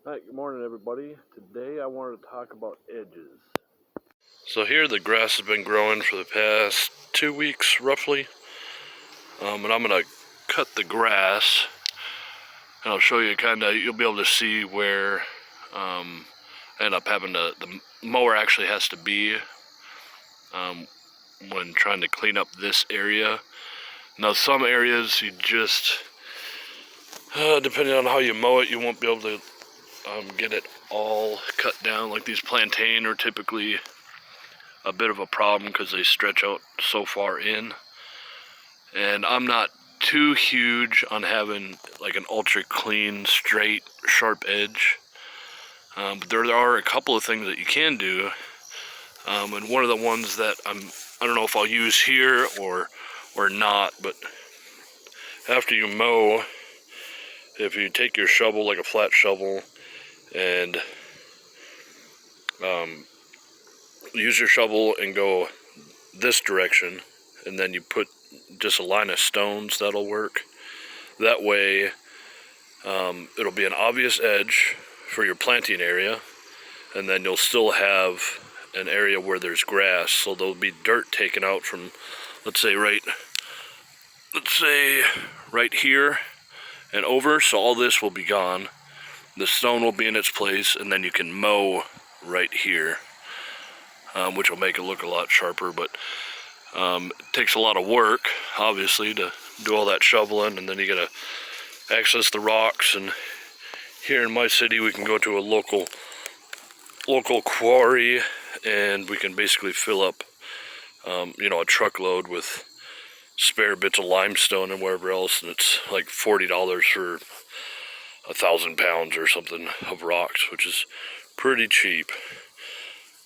Hi, good morning everybody. Today I wanted to talk about edges. So here the grass has been growing for the past 2 weeks roughly, and I'm going to cut the grass, and I'll show you you'll be able to see where I end up having the mower actually has to be when trying to clean up this area. Now some areas you just, depending on how you mow it, you won't be able to get it all cut down. Like these plantain are typically a bit of a problem because they stretch out so far in, and I'm not too huge on having like an ultra clean, straight, sharp edge, but there are a couple of things that you can do, and one of the ones that I don't know if I'll use here or not, but after you mow, if you take your shovel, like a flat shovel, and use your shovel and go this direction, and then you put just a line of stones, that'll work. That way it'll be an obvious edge for your planting area, and then you'll still have an area where there's grass, so there'll be dirt taken out from, let's say right here and over, so all this will be gone. The stone will be in its place, and then you can mow right here, which will make it look a lot sharper, but it takes a lot of work, obviously, to do all that shoveling, and then you gotta access the rocks. And here in my city, we can go to a local quarry, and we can basically fill up, a truckload with spare bits of limestone and wherever else, and it's like $40 for 1,000 pounds or something of rocks, which is pretty cheap.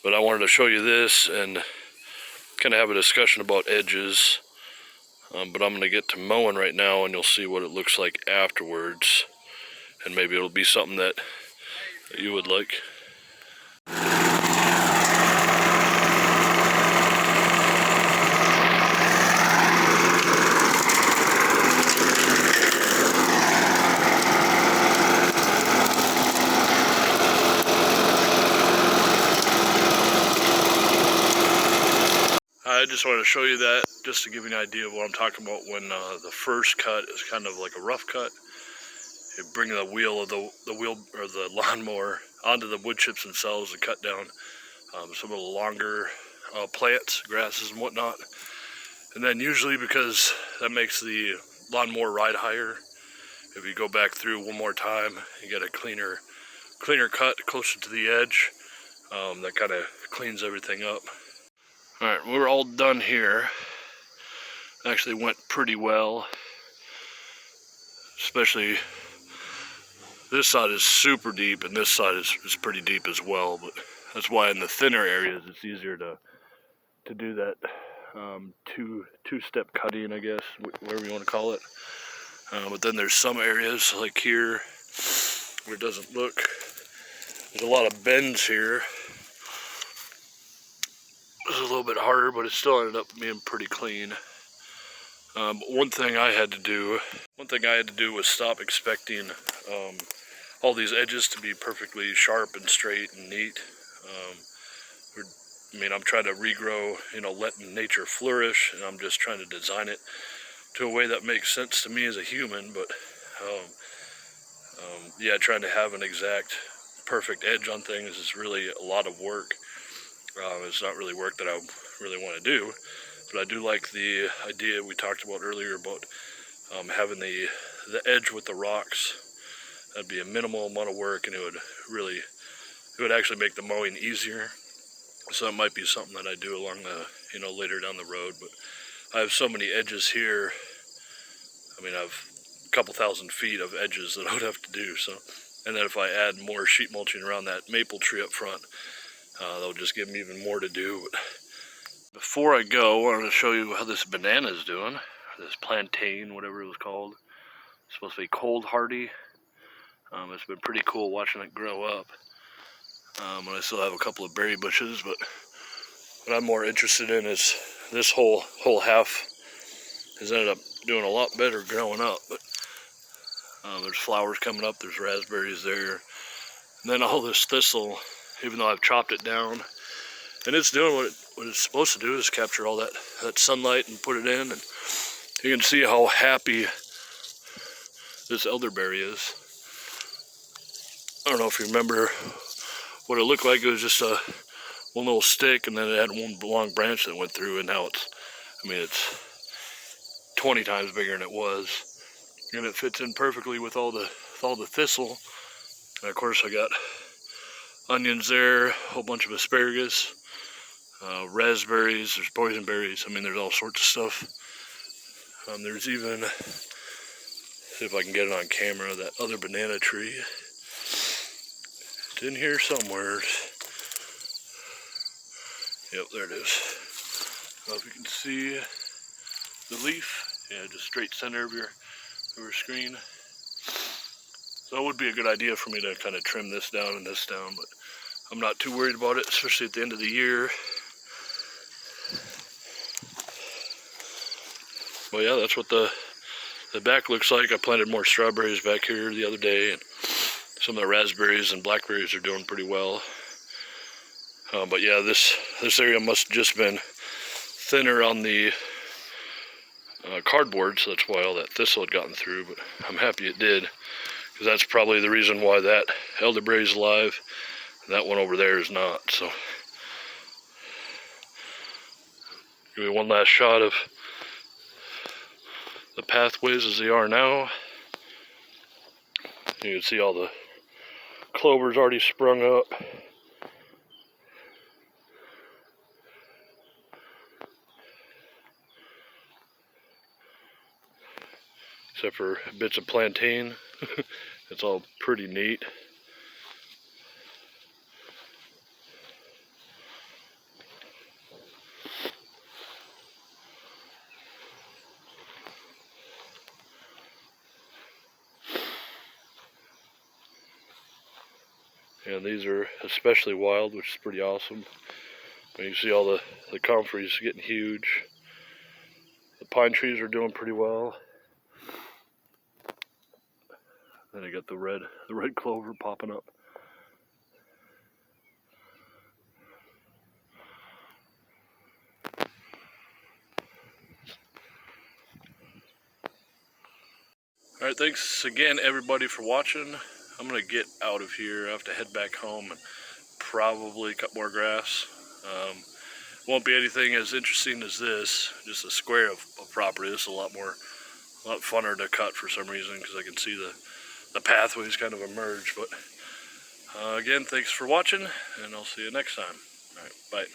But I wanted to show you this and kind of have a discussion about edges, but I'm going to get to mowing right now, and you'll see what it looks like afterwards, and maybe it'll be something that you would like. I just wanted to show you that, just to give you an idea of what I'm talking about when the first cut is kind of like a rough cut. You bring the wheel of the lawnmower onto the wood chips themselves and cut down some of the longer plants, grasses and whatnot. And then usually, because that makes the lawnmower ride higher, if you go back through one more time, you get a cleaner cut closer to the edge. That kind of cleans everything up. Alright, we're all done here. Actually went pretty well. Especially this side is super deep, and this side is pretty deep as well, but that's why in the thinner areas it's easier to do that two-step cutting, I guess, whatever you want to call it. But then there's some areas like here where it doesn't look. There's a lot of bends here. It's a little bit harder, but it still ended up being pretty clean. One thing I had to do was stop expecting all these edges to be perfectly sharp and straight and neat. I'm trying to regrow, letting nature flourish, and I'm just trying to design it to a way that makes sense to me as a human. But trying to have an exact perfect edge on things is really a lot of work. It's not really work that I really want to do, but I do like the idea we talked about earlier about having the edge with the rocks. That'd be a minimal amount of work, and it would actually make the mowing easier. So that might be something that I do along the, later down the road. But I have so many edges here. I have a couple thousand feet of edges that I would have to do. So, and then if I add more sheet mulching around that maple tree up front, that'll just give me even more to do. But before I go, I wanted to show you how this banana is doing. This plantain, whatever it was called. It's supposed to be cold hardy. It's been pretty cool watching it grow up. And I still have a couple of berry bushes, but what I'm more interested in is this whole half has ended up doing a lot better growing up. But there's flowers coming up, there's raspberries there, And then all this thistle, even though I've chopped it down, and it's doing what it's supposed to do, is capture all that sunlight and put it in. And you can see how happy this elderberry is. I don't know if you remember what it looked like. It was just one little stick, and then it had one long branch that went through, and now it's 20 times bigger than it was. And it fits in perfectly with all the thistle. And of course I got onions there, a whole bunch of asparagus, raspberries, there's boysenberries, there's all sorts of stuff. There's even, see if I can get it on camera, that other banana tree. It's in here somewhere. Yep, there it is. I don't know if you can see the leaf. Yeah, just straight center of your screen. So it would be a good idea for me to kind of trim this down and this down, but I'm not too worried about it, especially at the end of the year. Well, yeah, that's what the back looks like. I planted more strawberries back here the other day, and some of the raspberries and blackberries are doing pretty well. But yeah, this area must have just been thinner on the cardboard, so that's why all that thistle had gotten through, but I'm happy it did, because that's probably the reason why that elderberry is alive and that one over there is not. So give me one last shot of the pathways as they are now. You can see all the clover's already sprung up. Except for bits of plantain. It's all pretty neat. And these are especially wild, which is pretty awesome. And you see all the comfreys getting huge. The pine trees are doing pretty well. Then I got the red clover popping up. Alright, thanks again everybody for watching. I'm gonna get out of here. I have to head back home and probably cut more grass. Won't be anything as interesting as this, just a square of property. This is a lot funner to cut for some reason, because I can see the pathways kind of emerge. But again, thanks for watching, and I'll see you next time. Alright, bye.